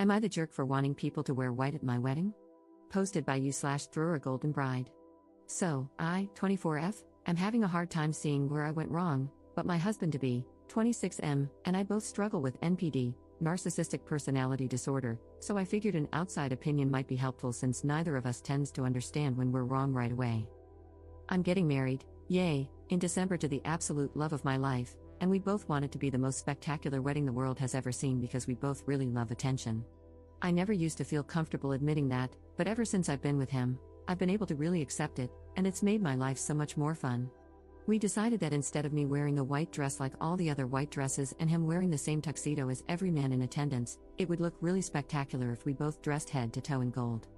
Am I the jerk for wanting people to wear white at my wedding? Posted by you/through a golden bride. So, I, 24F, am having a hard time seeing where I went wrong, but my husband-to-be, 26M, and I both struggle with NPD, narcissistic personality disorder, so I figured an outside opinion might be helpful since neither of us tends to understand when we're wrong right away. I'm getting married, yay, in December to the absolute love of my life, and we both want it to be the most spectacular wedding the world has ever seen because we both really love attention. I never used to feel comfortable admitting that, but ever since I've been with him, I've been able to really accept it, and it's made my life so much more fun. We decided that instead of me wearing a white dress like all the other white dresses and him wearing the same tuxedo as every man in attendance, it would look really spectacular if we both dressed head to toe in gold.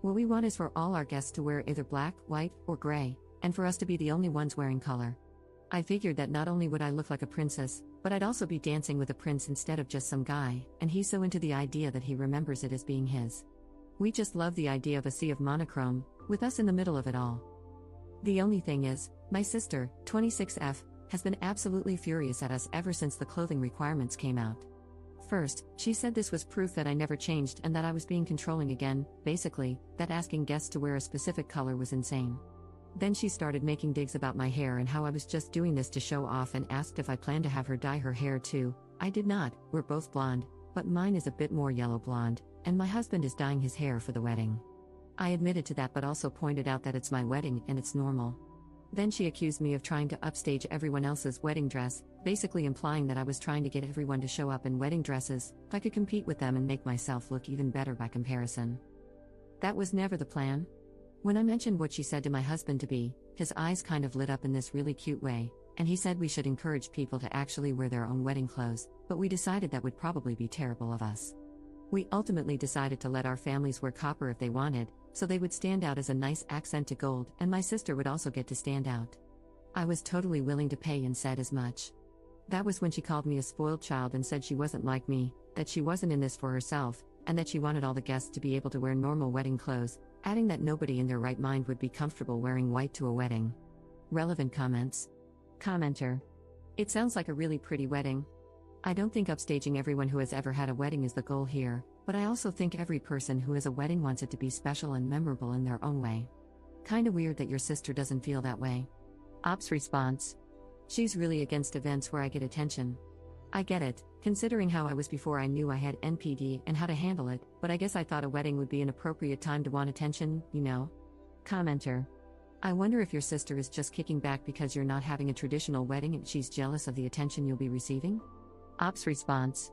What we want is for all our guests to wear either black, white, or gray, and for us to be the only ones wearing color. I figured that not only would I look like a princess, but I'd also be dancing with a prince instead of just some guy, and he's so into the idea that he remembers it as being his. We just love the idea of a sea of monochrome, with us in the middle of it all. The only thing is, my sister, 26F, has been absolutely furious at us ever since the clothing requirements came out. First, she said this was proof that I never changed and that I was being controlling again, basically, that asking guests to wear a specific color was insane. Then she started making digs about my hair and how I was just doing this to show off and asked if I planned to have her dye her hair too. I did not, we're both blonde, but mine is a bit more yellow blonde, and my husband is dyeing his hair for the wedding. I admitted to that but also pointed out that it's my wedding and it's normal. Then she accused me of trying to upstage everyone else's wedding dress, basically implying that I was trying to get everyone to show up in wedding dresses, if I could compete with them and make myself look even better by comparison. That was never the plan. When I mentioned what she said to my husband-to-be, his eyes kind of lit up in this really cute way, and he said we should encourage people to actually wear their own wedding clothes, but we decided that would probably be terrible of us. We ultimately decided to let our families wear copper if they wanted, so they would stand out as a nice accent to gold, and my sister would also get to stand out. I was totally willing to pay and said as much. That was when she called me a spoiled child and said she wasn't like me, that she wasn't in this for herself, and that she wanted all the guests to be able to wear normal wedding clothes, adding that nobody in their right mind would be comfortable wearing white to a wedding. Relevant comments. Commenter. It sounds like a really pretty wedding. I don't think upstaging everyone who has ever had a wedding is the goal here, but I also think every person who has a wedding wants it to be special and memorable in their own way. Kinda weird that your sister doesn't feel that way. Ops response. She's really against events where I get attention. I get it, considering how I was before I knew I had NPD and how to handle it, but I guess I thought a wedding would be an appropriate time to want attention, you know? Commenter. I wonder if your sister is just kicking back because you're not having a traditional wedding and she's jealous of the attention you'll be receiving? Ops response.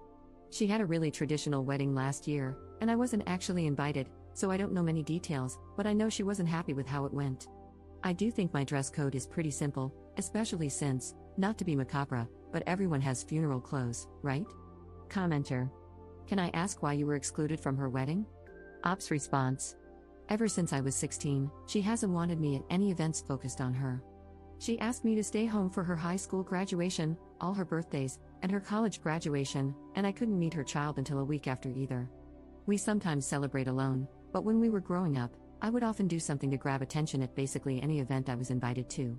She had a really traditional wedding last year, and I wasn't actually invited, so I don't know many details, but I know she wasn't happy with how it went. I do think my dress code is pretty simple, especially since, not to be macabre, but everyone has funeral clothes, right? Commenter. Can I ask why you were excluded from her wedding? Ops response. Ever since I was 16, she hasn't wanted me at any events focused on her. She asked me to stay home for her high school graduation, all her birthdays, and her college graduation, and I couldn't meet her child until a week after either. We sometimes celebrate alone, but when we were growing up, I would often do something to grab attention at basically any event I was invited to.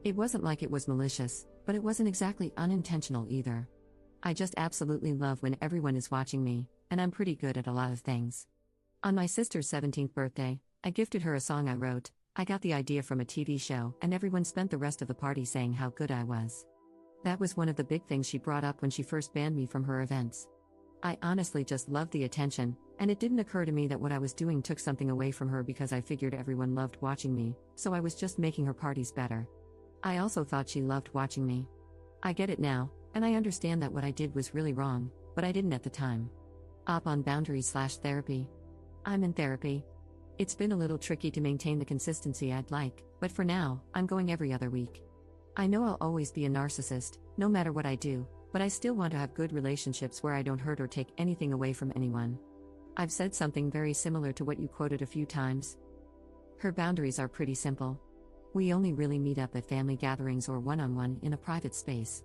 It wasn't like it was malicious, but it wasn't exactly unintentional either. I just absolutely love when everyone is watching me, and I'm pretty good at a lot of things. On my sister's 17th birthday, I gifted her a song I wrote. I got the idea from a TV show, and everyone spent the rest of the party saying how good I was. That was one of the big things she brought up when she first banned me from her events. I honestly just loved the attention, and it didn't occur to me that what I was doing took something away from her because I figured everyone loved watching me, so I was just making her parties better. I also thought she loved watching me. I get it now, and I understand that what I did was really wrong, but I didn't at the time. Op on boundaries/therapy. I'm in therapy. It's been a little tricky to maintain the consistency I'd like, but for now, I'm going every other week. I know I'll always be a narcissist, no matter what I do, but I still want to have good relationships where I don't hurt or take anything away from anyone. I've said something very similar to what you quoted a few times. Her boundaries are pretty simple. We only really meet up at family gatherings or one-on-one in a private space.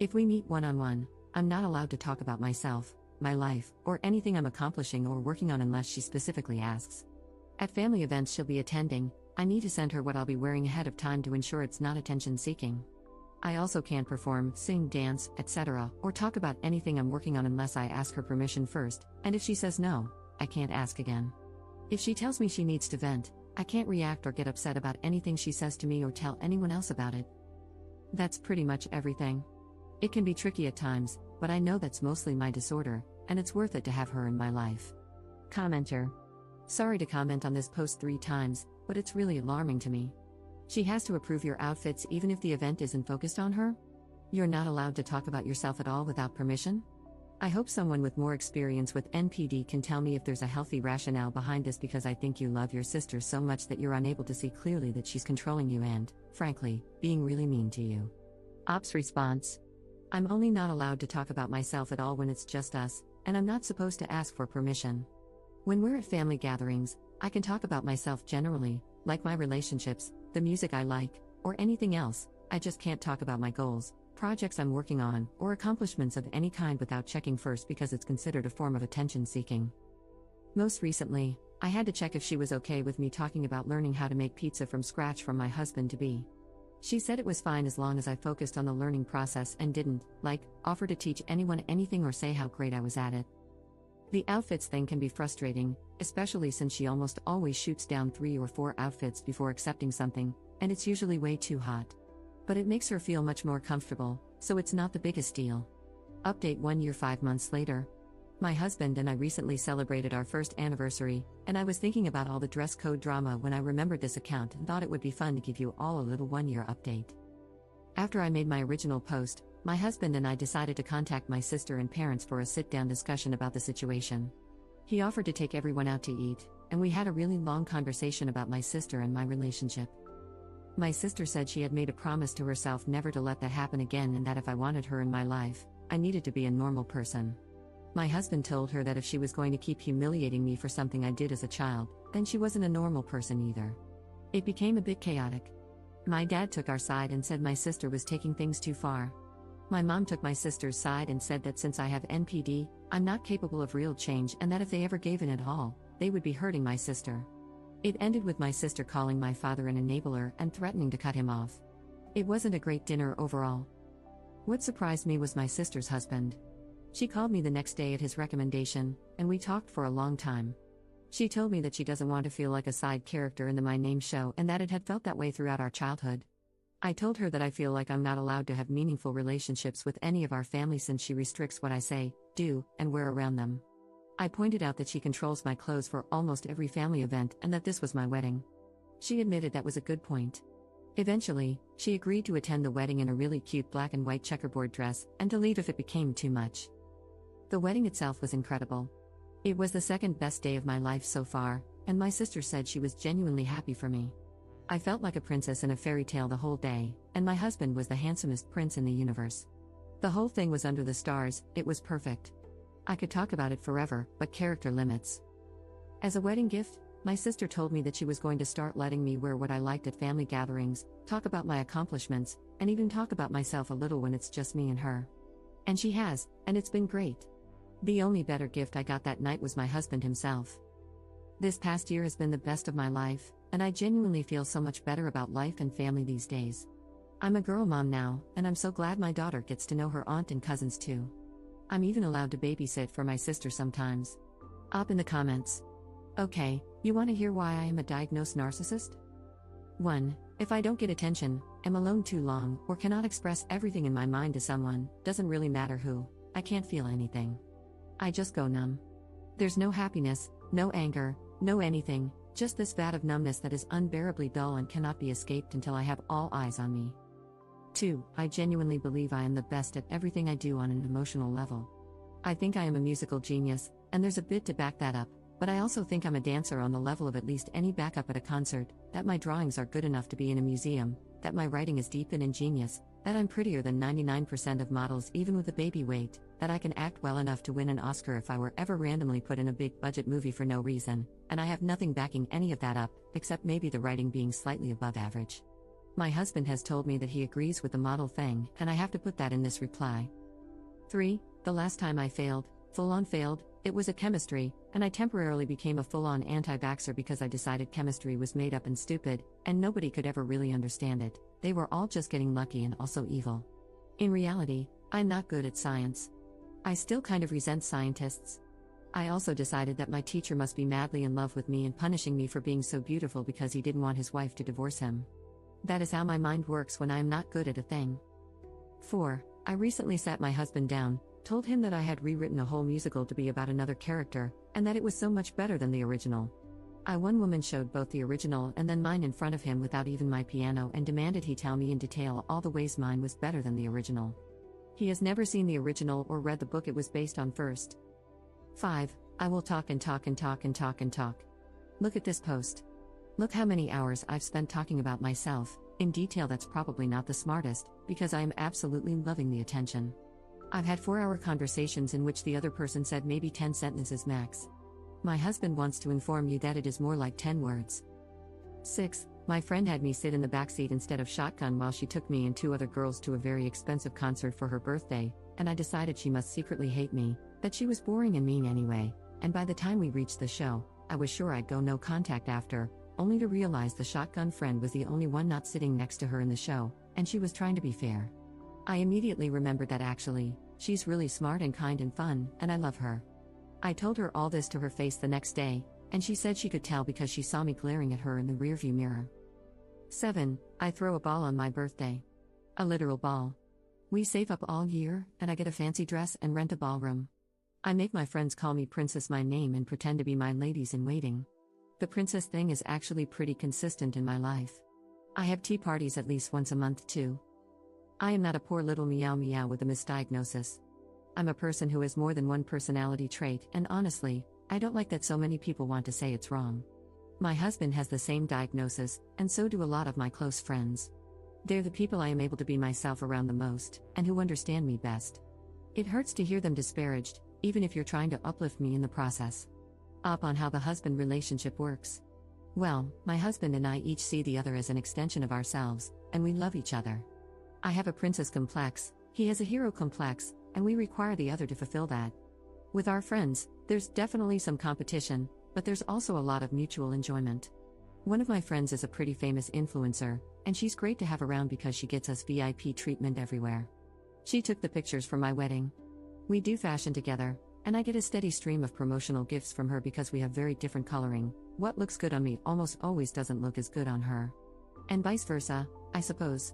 If we meet one-on-one, I'm not allowed to talk about myself, my life, or anything I'm accomplishing or working on unless she specifically asks. At family events she'll be attending, I need to send her what I'll be wearing ahead of time to ensure it's not attention-seeking. I also can't perform, sing, dance, etc., or talk about anything I'm working on unless I ask her permission first, and if she says no, I can't ask again. If she tells me she needs to vent, I can't react or get upset about anything she says to me or tell anyone else about it. That's pretty much everything. It can be tricky at times, but I know that's mostly my disorder, and it's worth it to have her in my life. Commenter. Sorry to comment on this post 3 times, but it's really alarming to me. She has to approve your outfits even if the event isn't focused on her? You're not allowed to talk about yourself at all without permission? I hope someone with more experience with NPD can tell me if there's a healthy rationale behind this, because I think you love your sister so much that you're unable to see clearly that she's controlling you and, frankly, being really mean to you. Ops response. I'm only not allowed to talk about myself at all when it's just us, and I'm not supposed to ask for permission. When we're at family gatherings, I can talk about myself generally, like my relationships, the music I like, or anything else. I just can't talk about my goals, projects I'm working on, or accomplishments of any kind without checking first, because it's considered a form of attention seeking. Most recently, I had to check if she was okay with me talking about learning how to make pizza from scratch from my husband-to-be. She said it was fine as long as I focused on the learning process and didn't, offer to teach anyone anything or say how great I was at it. The outfits thing can be frustrating, especially since she almost always shoots down 3 or 4 outfits before accepting something, and it's usually way too hot. But it makes her feel much more comfortable, so it's not the biggest deal. Update 1 year 5 months later. My husband and I recently celebrated our first anniversary, and I was thinking about all the dress code drama when I remembered this account and thought it would be fun to give you all a little 1 year update. After I made my original post, my husband and I decided to contact my sister and parents for a sit-down discussion about the situation. He offered to take everyone out to eat, and we had a really long conversation about my sister and my relationship. My sister said she had made a promise to herself never to let that happen again, and that if I wanted her in my life, I needed to be a normal person. My husband told her that if she was going to keep humiliating me for something I did as a child, then she wasn't a normal person either. It became a bit chaotic. My dad took our side and said my sister was taking things too far. My mom took my sister's side and said that since I have NPD, I'm not capable of real change, and that if they ever gave in at all, they would be hurting my sister. It ended with my sister calling my father an enabler and threatening to cut him off. It wasn't a great dinner overall. What surprised me was my sister's husband. She called me the next day at his recommendation, and we talked for a long time. She told me that she doesn't want to feel like a side character in the My Name show, and that it had felt that way throughout our childhood. I told her that I feel like I'm not allowed to have meaningful relationships with any of our family since she restricts what I say, do, and wear around them. I pointed out that she controls my clothes for almost every family event and that this was my wedding. She admitted that was a good point. Eventually, she agreed to attend the wedding in a really cute black and white checkerboard dress, and to leave if it became too much. The wedding itself was incredible. It was the second best day of my life so far, and my sister said she was genuinely happy for me. I felt like a princess in a fairy tale the whole day, and my husband was the handsomest prince in the universe. The whole thing was under the stars, it was perfect. I could talk about it forever, but character limits. As a wedding gift, my sister told me that she was going to start letting me wear what I liked at family gatherings, talk about my accomplishments, and even talk about myself a little when it's just me and her. And she has, and it's been great. The only better gift I got that night was my husband himself. This past year has been the best of my life, and I genuinely feel so much better about life and family these days. I'm a girl mom now, and I'm so glad my daughter gets to know her aunt and cousins too. I'm even allowed to babysit for my sister sometimes. Up in the comments. Okay, you want to hear why I am a diagnosed narcissist? 1. If I don't get attention, am alone too long, or cannot express everything in my mind to someone, doesn't really matter who, I can't feel anything. I just go numb. There's no happiness, no anger, no anything, just this vat of numbness that is unbearably dull and cannot be escaped until I have all eyes on me. 2. I genuinely believe I am the best at everything I do on an emotional level. I think I am a musical genius, and there's a bit to back that up, but I also think I'm a dancer on the level of at least any backup at a concert, that my drawings are good enough to be in a museum, that my writing is deep and ingenious, that I'm prettier than 99% of models even with a baby weight, that I can act well enough to win an Oscar if I were ever randomly put in a big-budget movie for no reason, and I have nothing backing any of that up, except maybe the writing being slightly above average. My husband has told me that he agrees with the model thing, and I have to put that in this reply. 3. The last time I failed, full-on failed, It was a chemistry, and I temporarily became a full-on anti-vaxxer because I decided chemistry was made up and stupid, and nobody could ever really understand it. They were all just getting lucky and also evil. In reality, I'm not good at science. I still kind of resent scientists. I also decided that my teacher must be madly in love with me and punishing me for being so beautiful because he didn't want his wife to divorce him. That is how my mind works when I am not good at a thing. 4. I recently sat my husband down, told him that I had rewritten a whole musical to be about another character, and that it was so much better than the original. One woman showed both the original and then mine in front of him without even my piano and demanded he tell me in detail all the ways mine was better than the original. He has never seen the original or read the book it was based on first. 5. I will talk and talk and talk and talk and talk. Look at this post. Look how many hours I've spent talking about myself, in detail. That's probably not the smartest, because I am absolutely loving the attention. I've had 4-hour conversations in which the other person said maybe 10 sentences max. My husband wants to inform you that it is more like 10 words. 6. My friend had me sit in the backseat instead of shotgun while she took me and 2 other girls to a very expensive concert for her birthday, and I decided she must secretly hate me, that she was boring and mean anyway, and by the time we reached the show, I was sure I'd go no contact after, only to realize the shotgun friend was the only one not sitting next to her in the show, and she was trying to be fair. I immediately remembered that actually, she's really smart and kind and fun, and I love her. I told her all this to her face the next day, and she said she could tell because she saw me glaring at her in the rearview mirror. 7. I throw a ball on my birthday. A literal ball. We save up all year, and I get a fancy dress and rent a ballroom. I make my friends call me Princess my name and pretend to be my ladies in waiting. The princess thing is actually pretty consistent in my life. I have tea parties at least once a month too. I am not a poor little meow meow with a misdiagnosis. I'm a person who has more than one personality trait, and honestly, I don't like that so many people want to say it's wrong. My husband has the same diagnosis, and so do a lot of my close friends. They're the people I am able to be myself around the most, and who understand me best. It hurts to hear them disparaged, even if you're trying to uplift me in the process. Up on how the husband relationship works. Well, my husband and I each see the other as an extension of ourselves, and we love each other. I have a princess complex, he has a hero complex, and we require the other to fulfill that. With our friends, there's definitely some competition, but there's also a lot of mutual enjoyment. One of my friends is a pretty famous influencer, and she's great to have around because she gets us VIP treatment everywhere. She took the pictures for my wedding. We do fashion together, and I get a steady stream of promotional gifts from her because we have very different coloring. What looks good on me almost always doesn't look as good on her. And vice versa, I suppose.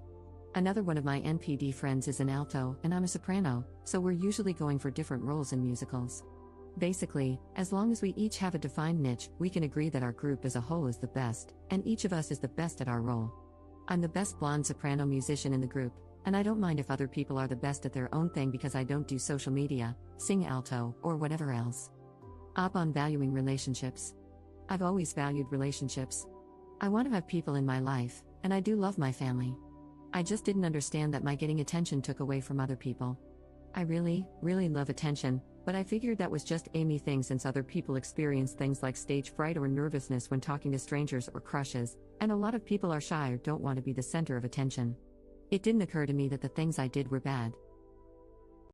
Another one of my NPD friends is an alto, and I'm a soprano, so we're usually going for different roles in musicals. Basically, as long as we each have a defined niche, we can agree that our group as a whole is the best, and each of us is the best at our role. I'm the best blonde soprano musician in the group, and I don't mind if other people are the best at their own thing because I don't do social media, sing alto, or whatever else. Up on valuing relationships. I've always valued relationships. I want to have people in my life, and I do love my family. I just didn't understand that my getting attention took away from other people. I really, really love attention, but I figured that was just a me thing since other people experience things like stage fright or nervousness when talking to strangers or crushes, and a lot of people are shy or don't want to be the center of attention. It didn't occur to me that the things I did were bad,